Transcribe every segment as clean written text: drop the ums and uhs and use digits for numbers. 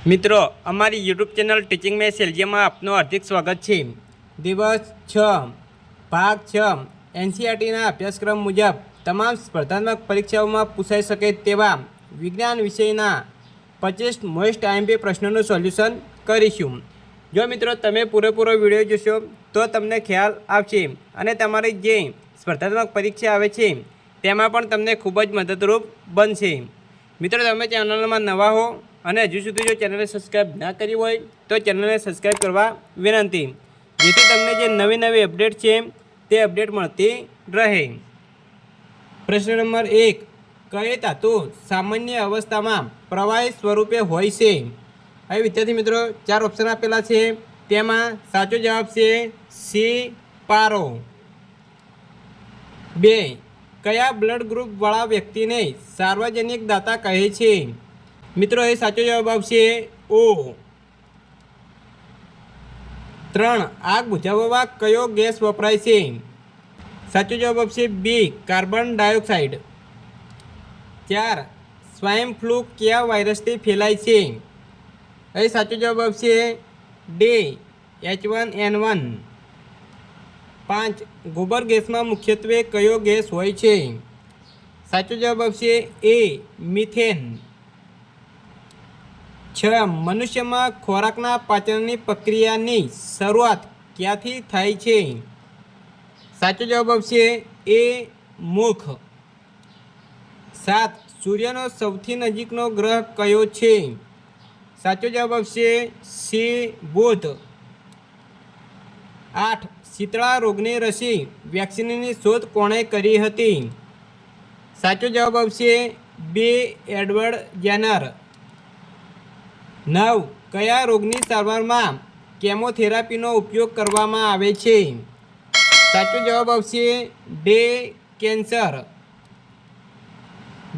મિત્રો અમારી YouTube channel teaching મેં સેલ્જિયમમાં આપનું હાર્દિક સ્વાગત છે। દિવસ 6 ભાગ 6 એનસીઈઆરટીના અભ્યાસક્રમ મુજબ તમામ સ્પર્ધાત્મક પરીક્ષાઓમાં પૂછાઈ શકે તેવા વિજ્ઞાન વિષયના 25 મોસ્ટ આઈએમપી પ્રશ્નોનું સોલ્યુશન કરીશું। જો મિત્રો તમે પૂરેપૂરો વિડીયો જોશો તો તમને ખ્યાલ આવશે અને તમારી જે સ્પર્ધાત્મક પરીક્ષા આવે છે તેમાં પણ તમને ખૂબ જ મદદરૂપ બનશે। મિત્રો તમે ચેનલમાં નવા હો અને હજુ સુધી જો ચેનલને સબસ્ક્રાઈબ ના કરી હોય તો ચેનલને સબસ્ક્રાઈબ કરવા વિનંતી, જેથી તમને જે નવી નવી અપડેટ છે તે અપડેટ મળતી રહે। પ્રશ્ન નંબર 1, કઈ ધાતુ સામાન્ય અવસ્થામાં પ્રવાહી સ્વરૂપે હોય છે? હવે વિદ્યાર્થી મિત્રો 4 ઓપ્શન આપેલા છે, તેમાં સાચો જવાબ છે સી પારો। 2, કયા બ્લડ ગ્રુપ વાળા વ્યક્તિને સાર્વજનિક દાતા કહે છે? મિત્રો એ સાચો જવાબ આવશે ઓ। 3, આગ બુઝાવવા કયો ગેસ વપરાય છે? સાચો જવાબ આવશે બી, કાર્બન ડાયોક્સાઇડ। 4, સ્વાઇન ફ્લૂ કયા વાયરસથી ફેલાય છે? એ સાચો જવાબ આવશે ડી, H1N1। 5, ગોબર ગેસમાં મુખ્યત્વે કયો ગેસ હોય છે? સાચો જવાબ આવશે એ, મિથેન। 6, મનુષ્યમાં ખોરાકના પાચનની પ્રક્રિયાની શરૂઆત ક્યાંથી થાય છે? સાચો જવાબ આવશે એ, મુખ। 7, સૂર્યનો સૌથી નજીકનો ગ્રહ કયો છે? સાચો જવાબ આવશે સી, બુધ। 8, શીતળા રોગની રસી વેક્સિનની શોધ કોણે કરી હતી? સાચો જવાબ આવશે બી, એડવર્ડ જેનર। 9, કયા રોગની સારવારમાં કેમોથેરાપીનો ઉપયોગ કરવામાં આવે છે? સાચો જવાબ આવશે ડી, કેન્સર।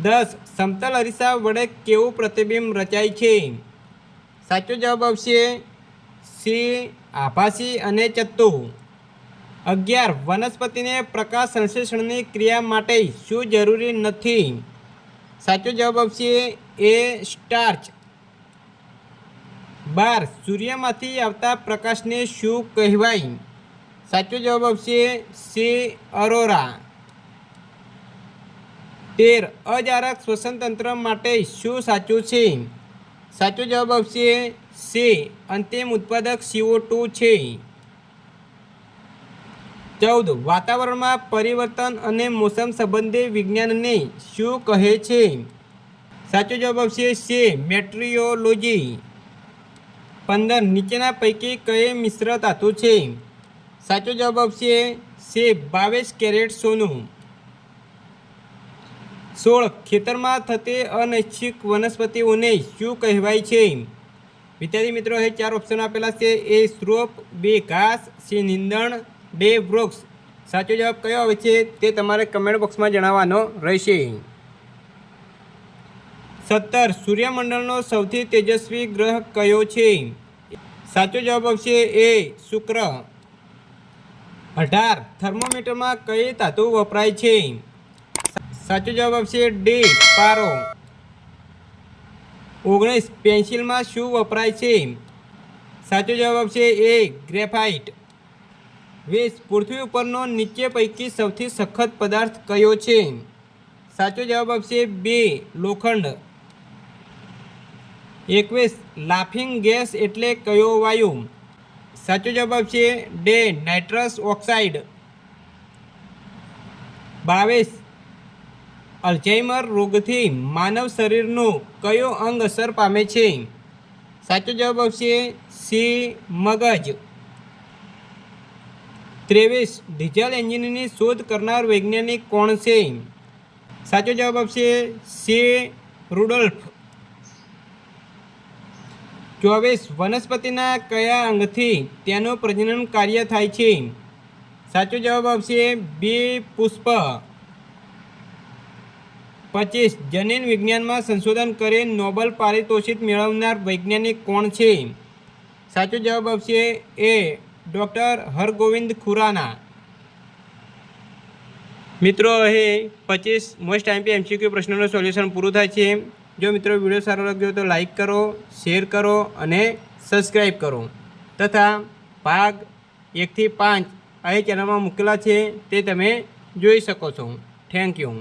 10, સમતલ અરીસા વડે કેવું પ્રતિબિંબ રચાય છે? સાચો જવાબ આવશે સી, આભાસી અને ચત્તુ। 11, વનસ્પતિને પ્રકાશ સંશ્લેષણની ક્રિયા માટે શું જરૂરી નથી? સાચો જવાબ આવશે એ, સ્ટાર્ચ। 12, સૂર્યમાંથી આવતા પ્રકાશને શું કહેવાય? સાચો જવાબ આવશે સી, અરોરા। 13, અજારક શ્વસનતંત્ર માટે શું સાચું છે? સાચો જવાબ આવશે સી, અંતિમ ઉત્પાદક CO2 છે। 14, વાતાવરણમાં પરિવર્તન અને મોસમ સંબંધી વિજ્ઞાનને શું કહે છે? સાચો જવાબ આવશે સી, મેટ્રિયોલોજી। 15, નીચેના પૈકી કઈ મિશ્ર ધાતુ છે? સાચો જવાબ આવશે સી, 22 કેરેટ સોનું। 16, ખેતરમાં થતી અનૈચ્છિક વનસ્પતિઓને શું કહેવાય છે? વિદ્યાર્થી મિત્રો એ 4 ઓપ્શન આપેલા છે, એ સ્ત્રોપ, બી ઘાસ, સી નીંદણ, ડી વૃક્ષ। સાચો જવાબ કયો આવે છે તે તમારે કમેન્ટ બોક્સમાં જણાવવાનો રહેશે। 17, સૂર્યમંડળનો સૌથી તેજસ્વી ગ્રહ કયો છે? સાચો જવાબ આવશે એ, શુક્ર। 18, થર્મોમીટરમાં કઈ ધાતુ વપરાય છે? સાચો જવાબ આવશે ડી, પારો। 19, પેન્સિલમાં શું વપરાય છે? સાચો જવાબ આવશે એ, ગ્રેફાઇટ। 20, પૃથ્વી ઉપરનો નીચે પૈકી સૌથી સખત પદાર્થ કયો છે? સાચો જવાબ આવશે બી, લોખંડ। 21, લાફિંગ ગેસ એટલે કયો વાયુ? સાચો જવાબ આવશે ડી, નાઇટ્રસ ઓક્સાઇડ। 22, અલ્ઝાઇમર રોગથી માનવ શરીરનું કયો અંગ અસર પામે છે? સાચો જવાબ આવશે સી, મગજ। 23, ડીઝલ એન્જિનની શોધ કરનાર વૈજ્ઞાનિક કોણ છે? સાચો જવાબ આવશે સી, રુડોલ્ફ। 24, વનસ્પતિના કયા અંગથી તેનું પ્રજનન કાર્ય થાય છે? સાચો જવાબ આવશે બી, પુષ્પ। 25, જનીન વિજ્ઞાનમાં સંશોધન કરી નોબેલ પારિતોષિક મેળવનાર વૈજ્ઞાનિક કોણ છે? સાચો જવાબ આવશે એ, ડૉક્ટર હરગોવિંદ ખુરાના। મિત્રો અહીં 25 મોસ્ટ આઈએમપી MCQ પ્રશ્નોનું સોલ્યુશન પૂરું થાય છે। જો મિત્રો વિડીયો સારો લાગ્યો તો લાઈક કરો, શેર કરો અને સબસ્ક્રાઈબ કરો તથા ભાગ 1 થી 5 અહીં ચેનલમાં મૂકેલા છે તે તમે જોઈ શકો છો. Thank you.